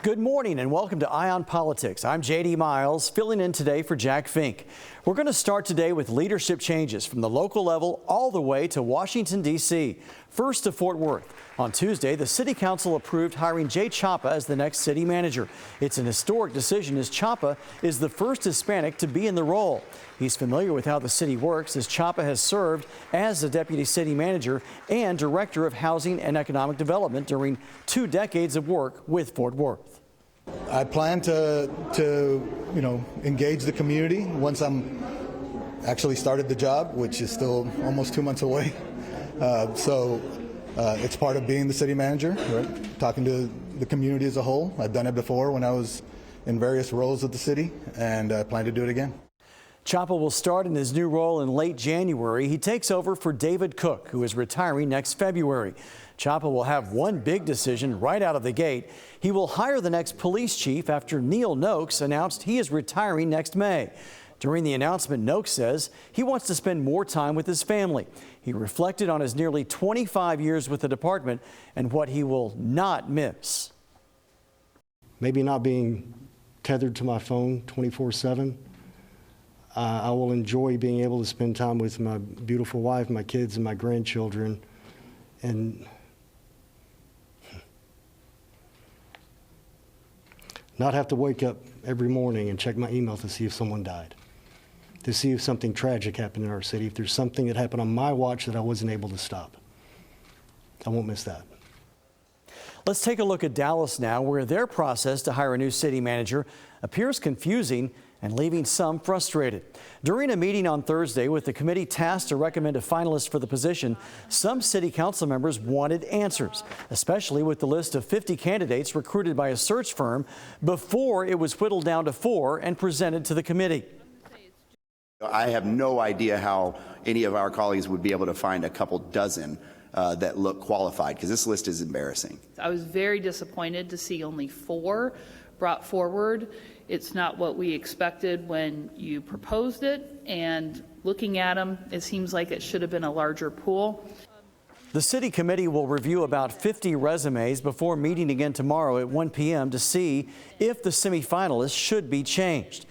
Good morning and welcome to Eye on Politics. I'm J.D. Miles, filling in today for Jack Fink. We're going to start today with leadership changes from the local level all the way to Washington, D.C. First to Fort Worth. On Tuesday, the City Council approved hiring Jay Chapa as the next city manager. It's an historic decision as Chapa is the first Hispanic to be in the role. He's familiar with how the city works as Chapa has served as the deputy city manager and director of housing and economic development during 2 decades of work with Fort Worth. I plan to engage the community once I'm actually started the job, which is still almost 2 months away. It's part of being the city manager, right? Talking to the community as a whole. I've done it before when I was in various roles of the city, and I plan to do it again. Chapa will start in his new role in late January. He takes over for David Cook, who is retiring next February. Chapa will have one big decision right out of the gate. He will hire the next police chief after Neil Noakes announced he is retiring next May. During the announcement, Noakes says he wants to spend more time with his family. He reflected on his nearly 25 years with the department and what he will not miss. Maybe not being tethered to my phone 24/7. I will enjoy being able to spend time with my beautiful wife, my kids, and my grandchildren, and not have to wake up every morning and check my email to see if someone died, to see if something tragic happened in our city, if there's something that happened on my watch that I wasn't able to stop. I won't miss that. Let's take a look at Dallas now, where their process to hire a new city manager appears confusing and leaving some frustrated. During a meeting on Thursday with the committee tasked to recommend a finalist for the position, some city council members wanted answers, especially with the list of 50 candidates recruited by a search firm before it was whittled down to 4 and presented to the committee. I have no idea how any of our colleagues would be able to find a couple dozen that look qualified, because this list is embarrassing. I was very disappointed to see only 4 brought forward. It's not what we expected when you proposed it, and looking at them, it seems like it should have been a larger pool. The city committee will review about 50 resumes before meeting again tomorrow at 1 p.m. to see if the semifinalists should be changed.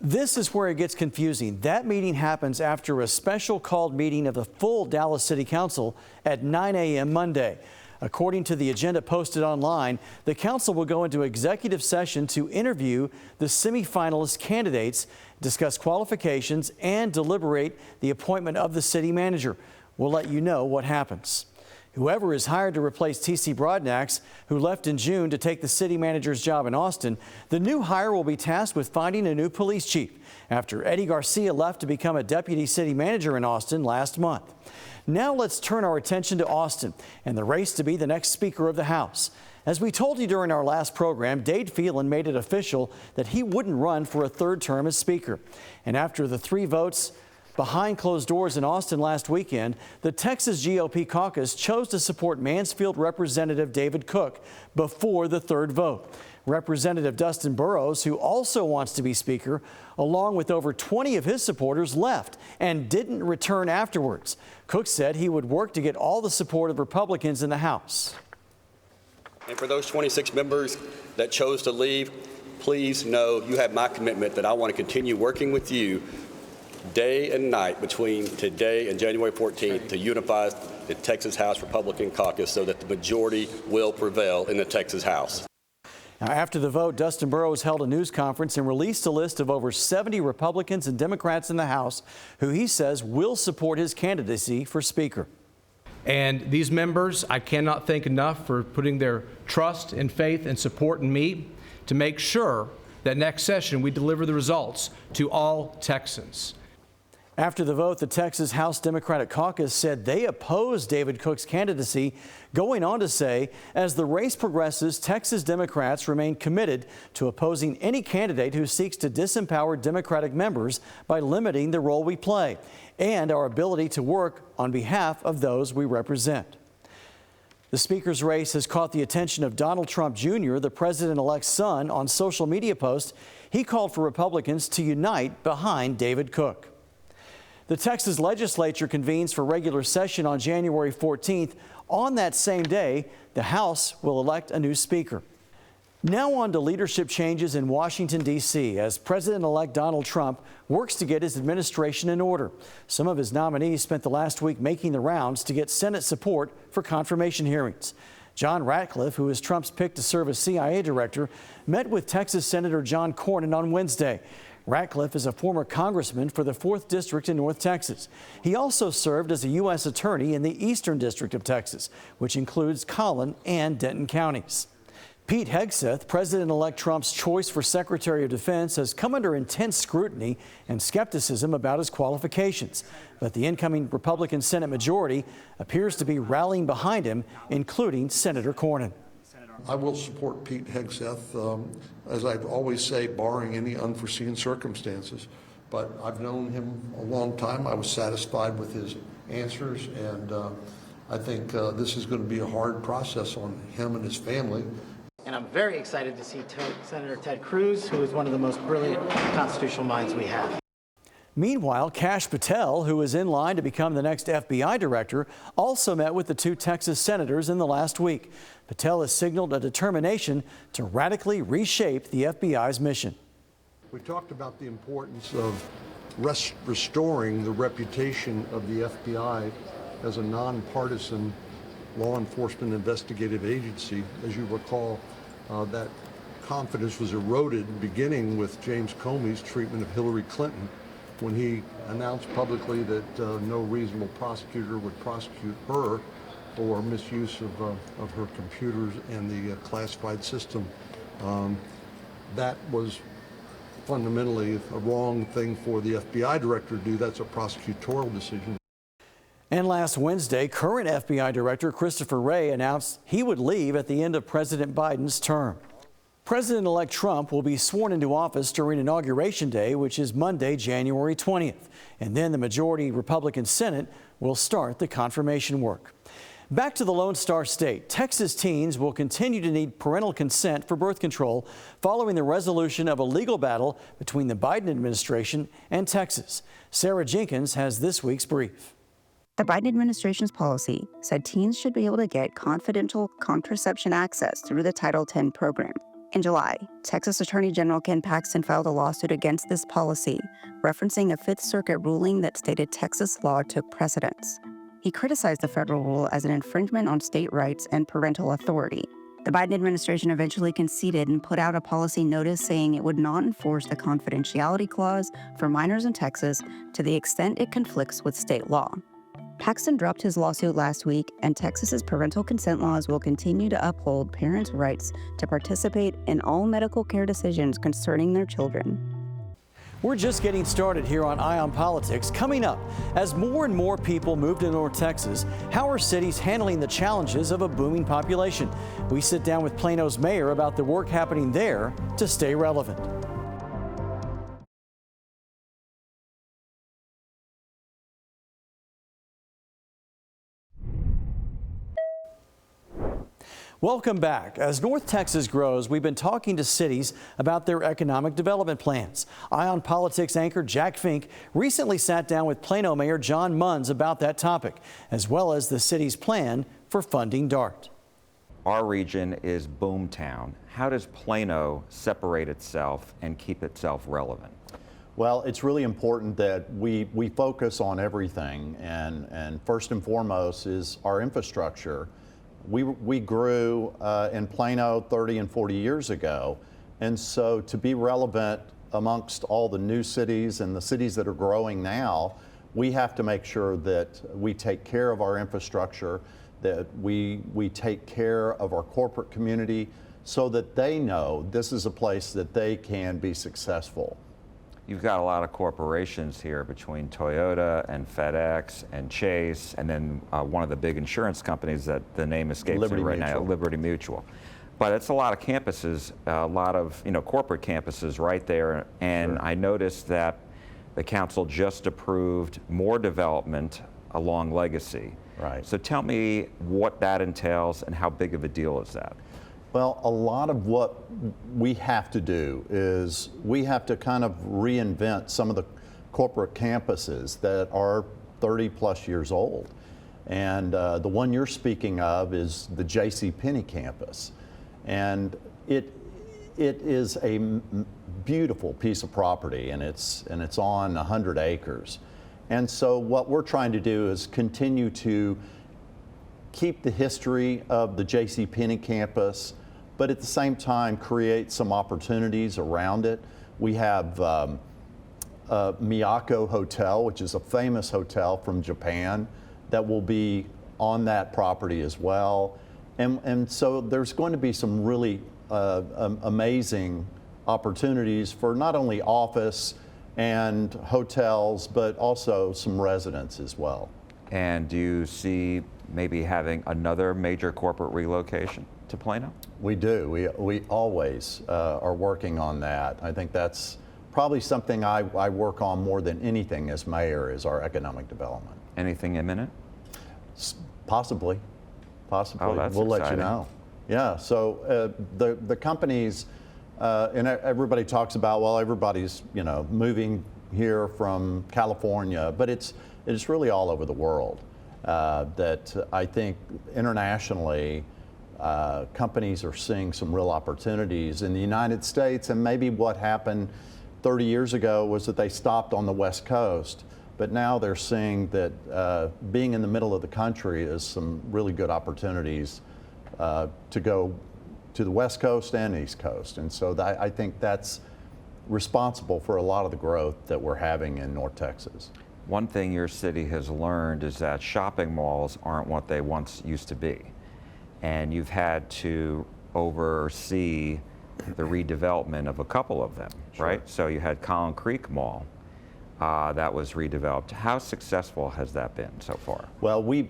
This is where it gets confusing. That meeting happens after a special called meeting of the full Dallas City Council at 9 a.m. Monday. According to the agenda posted online, the council will go into executive session to interview the semifinalist candidates, discuss qualifications, and deliberate the appointment of the city manager. We'll let you know what happens. Whoever is hired to replace T.C. Broadnax, who left in June to take the city manager's job in Austin, the new hire will be tasked with finding a new police chief after Eddie Garcia left to become a deputy city manager in Austin last month. Now let's turn our attention to Austin and the race to be the next Speaker of the House. As we told you during our last program, Dade Phelan made it official that he wouldn't run for a 3rd term as Speaker. And after the 3 votes behind closed doors in Austin last weekend, the Texas GOP caucus chose to support Mansfield Representative David Cook before the 3rd vote. Representative Dustin Burrows, who also wants to be Speaker, along with over 20 of his supporters, left and didn't return afterwards. Cook said he would work to get all the support of Republicans in the House. And for those 26 members that chose to leave, please know you have my commitment that I want to continue working with you day and night between today and January 14th to unify the Texas House Republican caucus so that the majority will prevail in the Texas House. Now, after the vote, Dustin Burrows held a news conference and released a list of over 70 Republicans and Democrats in the House who he says will support his candidacy for Speaker. And these members, I cannot thank enough for putting their trust and faith and support in me to make sure that next session we deliver the results to all Texans. After the vote, the Texas House Democratic Caucus said they opposed David Cook's candidacy, going on to say, as the race progresses, Texas Democrats remain committed to opposing any candidate who seeks to disempower Democratic members by limiting the role we play and our ability to work on behalf of those we represent. The Speaker's race has caught the attention of Donald Trump Jr., the president-elect's son. On social media posts, he called for Republicans to unite behind David Cook. The Texas legislature convenes for regular session on January 14th. On that same day, the House will elect a new Speaker. Now on to leadership changes in Washington, D.C. as President-elect Donald Trump works to get his administration in order. Some of his nominees spent the last week making the rounds to get Senate support for confirmation hearings. John Ratcliffe, who is Trump's pick to serve as CIA director, met with Texas Senator John Cornyn on Wednesday. Ratcliffe is a former congressman for the 4th District in North Texas. He also served as a U.S. attorney in the Eastern District of Texas, which includes Collin and Denton counties. Pete Hegseth, President-elect Trump's choice for Secretary of Defense, has come under intense scrutiny and skepticism about his qualifications. But the incoming Republican Senate majority appears to be rallying behind him, including Senator Cornyn. I will support Pete Hegseth, as I always say, barring any unforeseen circumstances. But I've known him a long time. I was satisfied with his answers, and I think this is going to be a hard process on him and his family. And I'm very excited to see Senator Ted Cruz, who is one of the most brilliant constitutional minds we have. Meanwhile, Kash Patel, who is in line to become the next FBI director, also met with the 2 Texas senators in the last week. Patel has signaled a determination to radically reshape the FBI's mission. We talked about the importance of restoring the reputation of the FBI as a nonpartisan law enforcement investigative agency. As you recall, that confidence was eroded beginning with James Comey's treatment of Hillary Clinton, when he announced publicly that no reasonable prosecutor would prosecute her for misuse of her computers and the classified system. That was fundamentally a wrong thing for the FBI director to do. That's a prosecutorial decision. And last Wednesday, current FBI Director Christopher Wray announced he would leave at the end of President Biden's term. President-elect Trump will be sworn into office during Inauguration Day, which is Monday, January 20th. And then the majority Republican Senate will start the confirmation work. Back to the Lone Star State, Texas teens will continue to need parental consent for birth control following the resolution of a legal battle between the Biden administration and Texas. Sarah Jenkins has this week's brief. The Biden administration's policy said teens should be able to get confidential contraception access through the Title X program. In July, Texas Attorney General Ken Paxton filed a lawsuit against this policy, referencing a Fifth Circuit ruling that stated Texas law took precedence. He criticized the federal rule as an infringement on state rights and parental authority. The Biden administration eventually conceded and put out a policy notice saying it would not enforce the confidentiality clause for minors in Texas to the extent it conflicts with state law. Paxton dropped his lawsuit last week, and Texas's parental consent laws will continue to uphold parents' rights to participate in all medical care decisions concerning their children. We're just getting started here on Eye on Politics. Coming up, as more and more people move to North Texas, how are cities handling the challenges of a booming population? We sit down with Plano's mayor about the work happening there to stay relevant. Welcome back. As North Texas grows, we've been talking to cities about their economic development plans. Eye on Politics anchor Jack Fink recently sat down with Plano Mayor John Munns about that topic, as well as the city's plan for funding DART. Our region is boomtown. How does Plano separate itself and keep itself relevant? Well, it's really important that we focus on everything, and first and foremost is our infrastructure. We grew in Plano 30 and 40 years ago, and so to be relevant amongst all the new cities and the cities that are growing now, we have to make sure that we take care of our infrastructure, that we take care of our corporate community so that they know this is a place that they can be successful. You've got a lot of corporations here between Toyota and FedEx and Chase, and then one of the big insurance companies that the name escapes me right now, Liberty Mutual. But it's a lot of campuses, a lot of corporate campuses right there. And sure. I noticed that the council just approved more development along Legacy. Right. So tell me what that entails and how big of a deal is that? Well, a lot of what we have to do is we have to kind of reinvent some of the corporate campuses that are 30 plus years old. And the one you're speaking of is the JCPenney campus. And it is a beautiful piece of property, and it's on 100 acres. And so what we're trying to do is continue to keep the history of the JCPenney campus, but at the same time create some opportunities around it. We have Miyako Hotel, which is a famous hotel from Japan, that will be on that property as well. And so there's going to be some really amazing opportunities for not only office and hotels, but also some residents as well. And do you see maybe having another major corporate relocation to Plano? We do. We always are working on that. I think that's probably something I work on more than anything as mayor, is our economic development. Anything imminent? Possibly. Oh, that's we'll let you exciting. know. Yeah. So the companies, and everybody talks about, well, everybody's moving here from California, but it's really all over the world. That I think internationally, companies are seeing some real opportunities in the United States, and maybe what happened 30 years ago was that they stopped on the West Coast. But now they're seeing that being in the middle of the country is some really good opportunities to go to the West Coast and East Coast. And so I think that's responsible for a lot of the growth that we're having in North Texas. One thing your city has learned is that shopping malls aren't what they once used to be. And you've had to oversee the redevelopment of a couple of them, right? So you had Collin Creek Mall. That was redeveloped. How successful has that been so far? Well, we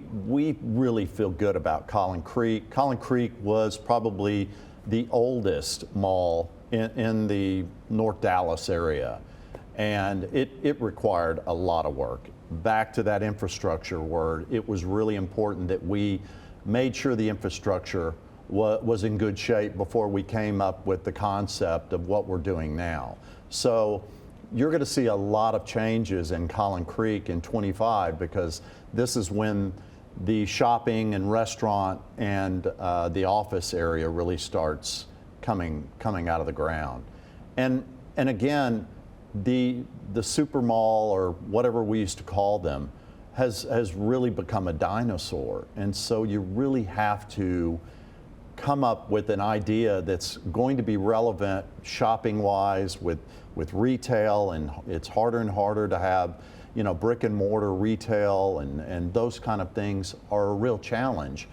really feel good about Collin Creek. Collin Creek was probably the oldest mall in the North Dallas area, and it required a lot of work. Back to that infrastructure word, it was really important that we made sure the infrastructure was in good shape before we came up with the concept of what we're doing now. So you're going to see a lot of changes in Collin Creek in '25, because this is when the shopping and restaurant and the office area really starts coming out of the ground. And again, the super mall, or whatever we used to call them, has really become a dinosaur. And so you really have to come up with an idea that's going to be relevant shopping-wise with retail, and it's harder and harder to have brick and mortar retail, and those kind of things are a real challenge,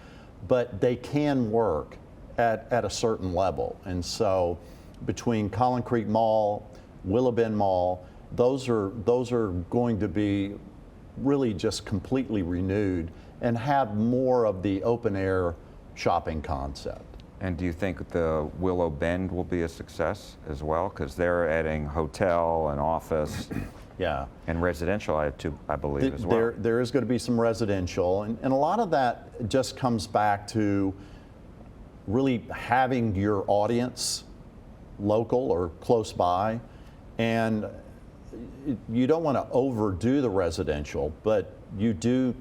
but they can work at a certain level. And so between Collin Creek Mall, Willow Bend Mall, those are going to be really just completely renewed and have more of the open air shopping concept. And do you think the Willow Bend will be a success as well? Because they're adding hotel and office. Yeah. And residential, I believe, as well. There is going to be some residential, and a lot of that just comes back to really having your audience local or close by. And you don't want to overdo the residential, but you do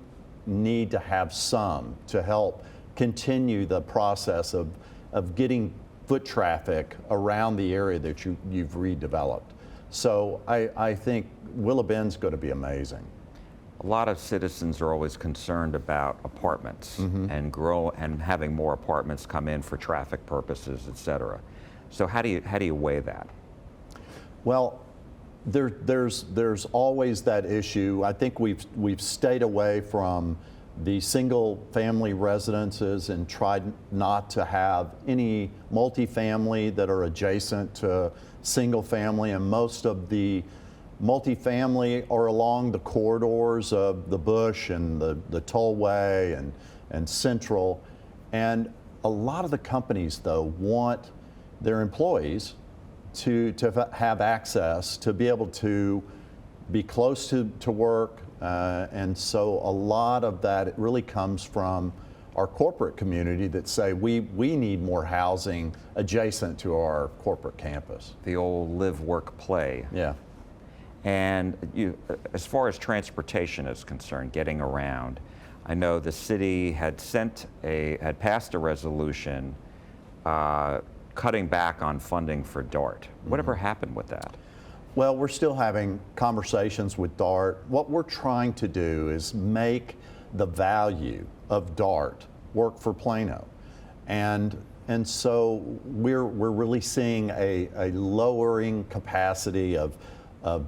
need to have some to help continue the process of getting foot traffic around the area that you've redeveloped. So I think Willow Bend's going to be amazing. A lot of citizens are always concerned about apartments and having more apartments come in for traffic purposes, et cetera. So how do you weigh that? Well, there's always that issue. I think we've stayed away from the single family residences and tried not to have any multifamily that are adjacent to single family, and most of the multifamily are along the corridors of the Bush and the Tollway and Central. And a lot of the companies, though, want their employees to have access, to be able to be close to work. And so a lot of that, it really comes from our corporate community that say we need more housing adjacent to our corporate campus. The old live, work, play. Yeah. And as far as transportation is concerned, getting around, I know the city had passed a resolution cutting back on funding for DART. Whatever happened with that? Well, we're still having conversations with DART. What we're trying to do is make the value of DART work for Plano. And so we're really seeing a lowering capacity of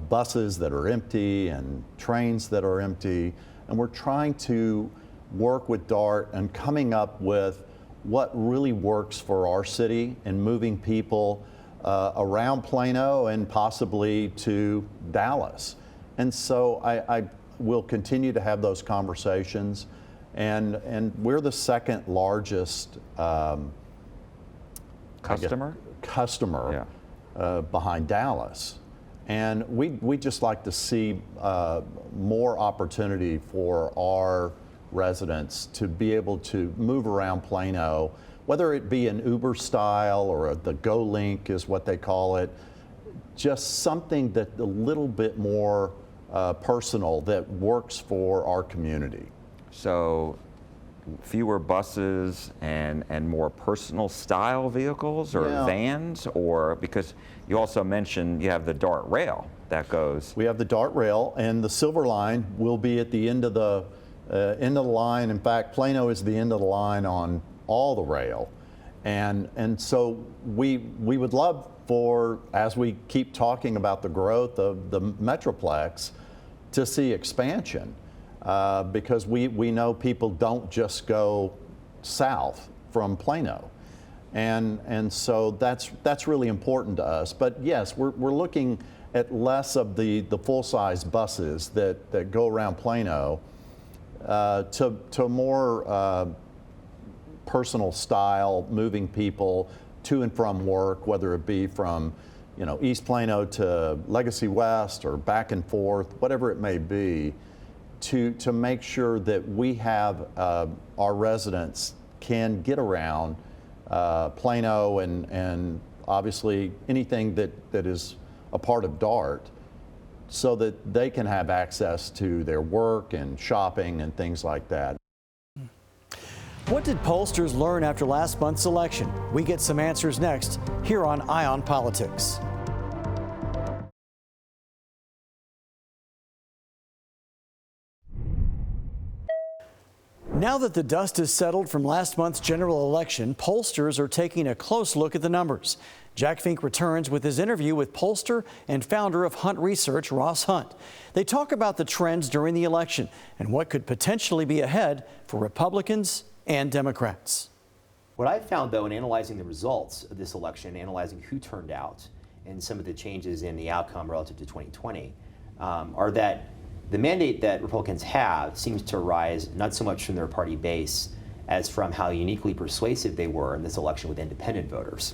buses that are empty and trains that are empty. And we're trying to work with DART and coming up with what really works for our city and moving people around Plano and possibly to Dallas. And so I will continue to have those conversations. And we're the second largest customer behind Dallas. And we'd just like to see more opportunity for our residents to be able to move around Plano, whether it be an Uber style or the Go Link is what they call it, just something that a little bit more personal that works for our community. So fewer buses and more personal style vehicles or vans, or because you also mentioned you have the DART rail that goes. We have the DART rail, and the Silver Line will be at the end of the line. In fact, Plano is the end of the line on all the rail. And so we would love for, as we keep talking about the growth of the Metroplex, to see expansion. Because we know people don't just go south from Plano. And so that's really important to us. But yes, we're looking at less of the full-size buses that go around Plano to more personal style, moving people to and from work, whether it be from East Plano to Legacy West or back and forth, whatever it may be, to make sure that we have our residents can get around Plano and obviously anything that is a part of DART, so that they can have access to their work and shopping and things like that. What did pollsters learn after last month's election? We get some answers next here on Eye on Politics. Now that the dust has settled from last month's general election, pollsters are taking a close look at the numbers. Jack Fink returns with his interview with pollster and founder of Hunt Research, Ross Hunt. They talk about the trends during the election and what could potentially be ahead for Republicans and Democrats. What I've found, though, in analyzing the results of this election, analyzing who turned out and some of the changes in the outcome relative to 2020, are that the mandate that Republicans have seems to arise not so much from their party base as from how uniquely persuasive they were in this election with independent voters,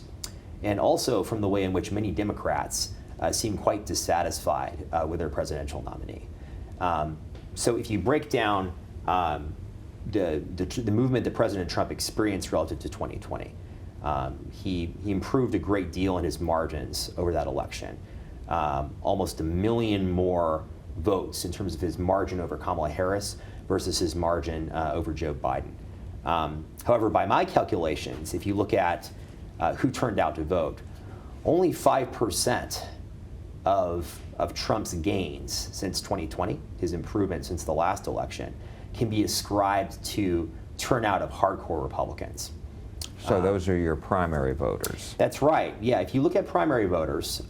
and also from the way in which many Democrats seem quite dissatisfied with their presidential nominee. So if you break down the movement that President Trump experienced relative to 2020, he improved a great deal in his margins over that election. Almost 1 million more votes in terms of his margin over Kamala Harris versus his margin over Joe Biden. However, by my calculations, if you look at who turned out to vote, only 5% of Trump's gains since 2020, his improvement since the last election, can be ascribed to turnout of hardcore Republicans. So those are your primary voters. That's right. Yeah, if you look at primary voters,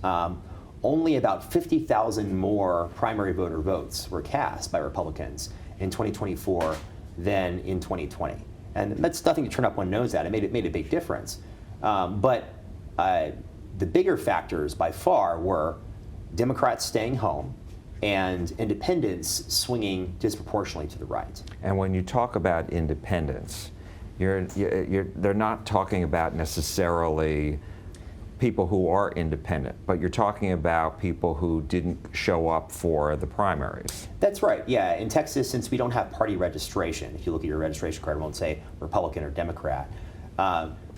only about 50,000 more primary voter votes were cast by Republicans in 2024 than in 2020. And that's nothing to turn up one's nose at. It made a big difference. But the bigger factors by far were Democrats staying home and independents swinging disproportionately to the right. And when you talk about independents, they're not talking about necessarily people who are independent, but you're talking about people who didn't show up for the primaries. That's right, yeah. In Texas, since we don't have party registration, if you look at your registration card, it won't say Republican or Democrat.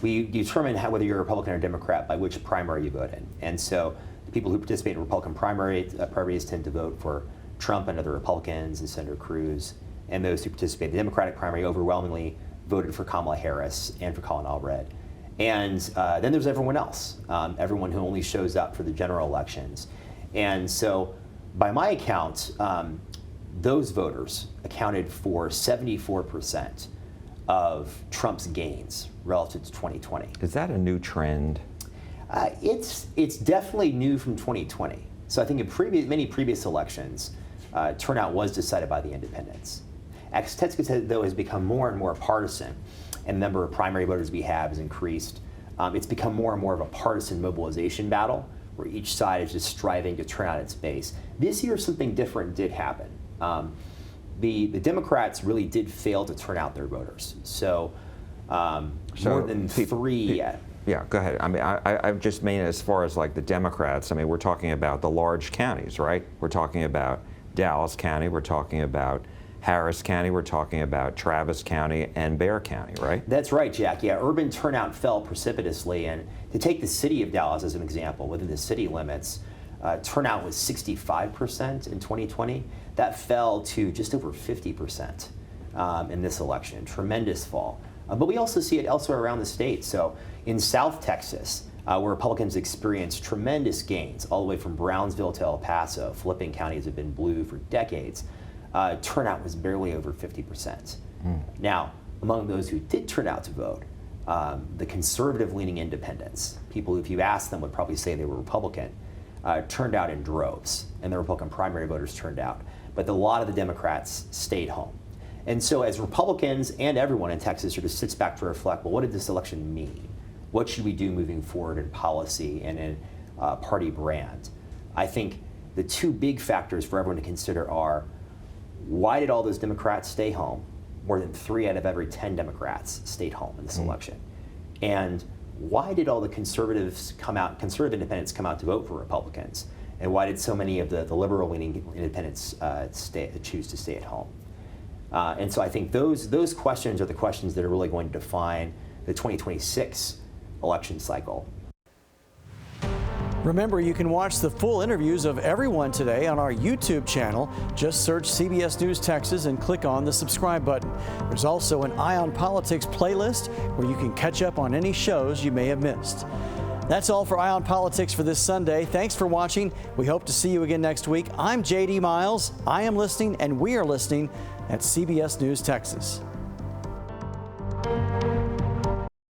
We determine whether you're a Republican or Democrat by which primary you vote in. And so the people who participate in Republican primaries tend to vote for Trump and other Republicans and Senator Cruz. And those who participate in the Democratic primary overwhelmingly voted for Kamala Harris and for Colin Allred. And then there's everyone else, everyone who only shows up for the general elections. And so by my account, those voters accounted for 74% of Trump's gains relative to 2020. Is that a new trend? It's definitely new from 2020. So I think in many previous elections, turnout was decided by the independents. As Texas, though, has become more and more partisan, and the number of primary voters we have has increased, it's become more and more of a partisan mobilization battle, where each side is just striving to turn out its base. This year, something different did happen. The Democrats really did fail to turn out their voters. So more than three. Yeah, go ahead. I mean, I just mean as far as like the Democrats, I mean, we're talking about the large counties, right? We're talking about Dallas County, we're talking about Harris County, we're talking about Travis County and Bexar County, right? That's right, Jack. Yeah, urban turnout fell precipitously. And to take the city of Dallas as an example, within the city limits, turnout was 65% in 2020. That fell to just over 50% in this election. Tremendous fall. But we also see it elsewhere around the state. So in South Texas, where Republicans experienced tremendous gains, all the way from Brownsville to El Paso, flipping counties have been blue for decades, turnout was barely over 50%. Now, among those who did turn out to vote, the conservative-leaning independents, people who, if you asked them, would probably say they were Republican, turned out in droves, and the Republican primary voters turned out. But a lot of the Democrats stayed home. And so as Republicans and everyone in Texas sort of sits back to reflect, well, what did this election mean? What should we do moving forward in policy and in party brand? I think the two big factors for everyone to consider are, why did all those Democrats stay home? More than 3 out of every 10 Democrats stayed home in this election. And why did all the conservative independents come out to vote for Republicans? And why did so many of the liberal-leaning independents choose to stay at home? And so I think those questions are the questions that are really going to define the 2026 election cycle. Remember, you can watch the full interviews of everyone today on our YouTube channel. Just search CBS News Texas and click on the subscribe button. There's also an Eye on Politics playlist where you can catch up on any shows you may have missed. That's all for Eye on Politics for this Sunday. Thanks for watching. We hope to see you again next week. I'm J.D. Miles. I am listening, and we are listening at CBS News Texas.